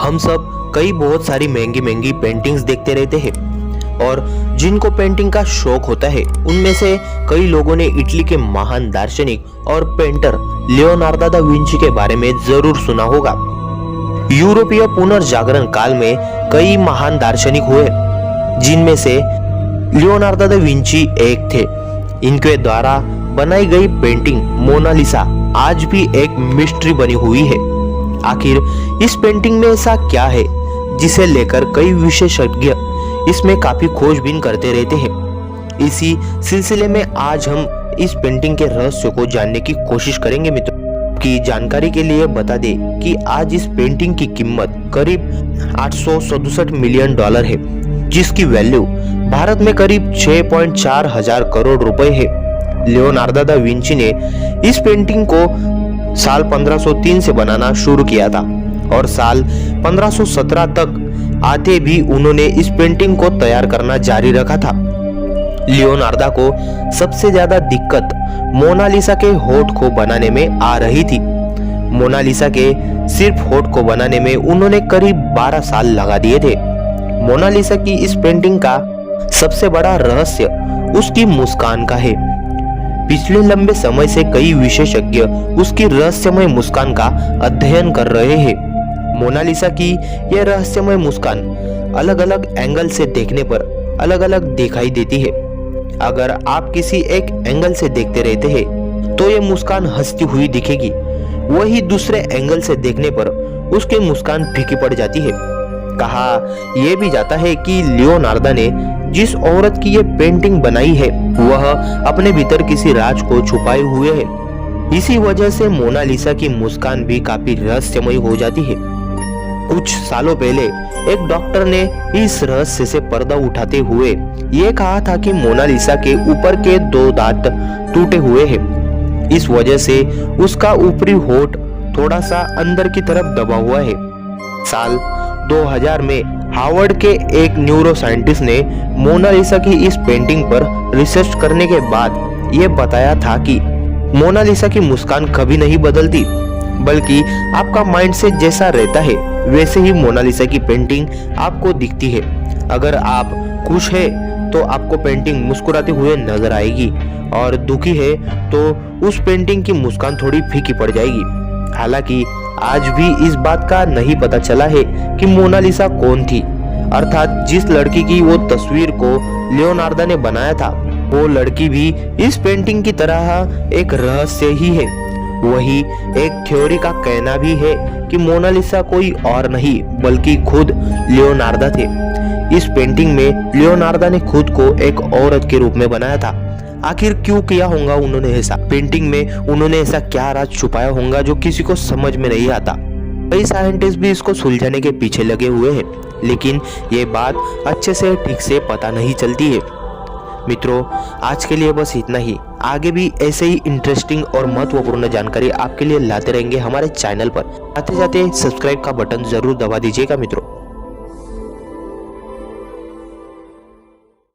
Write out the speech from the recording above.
हम सब कई बहुत सारी महंगी महंगी पेंटिंग्स देखते रहते हैं और जिनको पेंटिंग का शौक होता है उनमें से कई लोगों ने इटली के महान दार्शनिक और पेंटर लियोनार्दो दा विंची के बारे में जरूर सुना होगा। यूरोपीय पुनर्जागरण काल में कई महान दार्शनिक हुए जिनमें से लियोनार्दो दा विंची एक थे। इनके द्वारा बनाई गई पेंटिंग मोनालिसा आज भी एक मिस्ट्री बनी हुई है। आखिर इस पेंटिंग में ऐसा क्या है जिसे लेकर कई विशेषज्ञ इसमें काफी खोजबीन करते रहते हैं। इसी सिलसिले में आज हम इस पेंटिंग के रहस्य को जानने की कोशिश करेंगे। मित्रों की जानकारी के लिए बता दें कि आज इस पेंटिंग की कीमत करीब 867 मिलियन डॉलर है, जिसकी वैल्यू भारत में करीब 6.4 हजार करोड़ रुपए है। लियोनार्दो दा विंची ने इस पेंटिंग को साल 1503 से बनाना शुरू किया था और साल 1517 तक आते भी उन्होंने इस पेंटिंग को तैयार करना जारी रखा था। लियोनार्दो को सबसे ज्यादा दिक्कत मोनालिसा के होठ को बनाने में आ रही थी। मोनालिसा के सिर्फ होठ को बनाने में उन्होंने करीब 12 साल लगा दिए थे। मोनालिसा की इस पेंटिंग का सबसे बड़ा रहस्य उसकी मुस्कान का है। पिछले लंबे समय से कई विशेषज्ञ उसकी रहस्यमय मुस्कान का अध्ययन कर रहे हैं। मोनालिसा की यह रहस्यमय मुस्कान अलग अलग एंगल से देखने पर अलग अलग दिखाई देती है। अगर आप किसी एक एंगल से देखते रहते हैं तो यह मुस्कान हंसती हुई दिखेगी, वही दूसरे एंगल से देखने पर उसकी मुस्कान फीकी पड़ जाती है। कहा यह भी जाता है कि लियोनार्दो ने जिस औरत की ये पेंटिंग बनाई है वह अपने भीतर किसी राज को छुपाए हुए है। इसी वजह से मोनालिसा की मुस्कान भी काफी रहस्यमय हो जाती है। कुछ सालों पहले एक डॉक्टर ने इस रहस्य से पर्दा उठाते हुए ये कहा था कि मोनालिसा के ऊपर के 2 दांत टूटे हुए हैं। इस वजह से उसका ऊपरी होठ थोड़ा सा अंदर की तरफ दबा हुआ है। साल 2000 में हार्वर्ड के एक न्यूरो साइंटिस्ट ने मोनालिसा की इस पेंटिंग पर रिसर्च करने के बाद ये बताया था कि मोनालिसा की मुस्कान कभी नहीं बदलती, बल्कि आपका माइंडसेट जैसा रहता है वैसे ही मोनालिसा की पेंटिंग आपको दिखती है। अगर आप खुश है तो आपको पेंटिंग मुस्कुराते हुए नजर आएगी और दुखी है तो उस पेंटिंग की मुस्कान थोड़ी फीकी पड़ जाएगी। हालांकि आज भी इस बात का नहीं पता चला है कि मोनालिसा कौन थी, अर्थात जिस लड़की की वो तस्वीर को लियोनार्दो ने बनाया था वो लड़की भी इस पेंटिंग की तरह एक रहस्य ही है। वही एक थ्योरी का कहना भी है कि मोनालिसा कोई और नहीं बल्कि खुद लियोनार्दो थे। इस पेंटिंग में लियोनार्दो ने खुद को एक औरत के रूप में बनाया था। आखिर क्यों किया होगा उन्होंने ऐसा? पेंटिंग में उन्होंने ऐसा क्या राज छुपाया होगा जो किसी को समझ में नहीं आता। कई साइंटिस्ट भी इसको सुलझाने के पीछे लगे हुए हैं, लेकिन ये बात अच्छे से ठीक से पता नहीं चलती है। मित्रों, आज के लिए बस इतना ही। आगे भी ऐसे ही इंटरेस्टिंग और महत्वपूर्ण जानकारी आपके लिए लाते रहेंगे हमारे चैनल पर। आते जाते सब्सक्राइब का बटन जरूर दबा दीजिएगा मित्रों।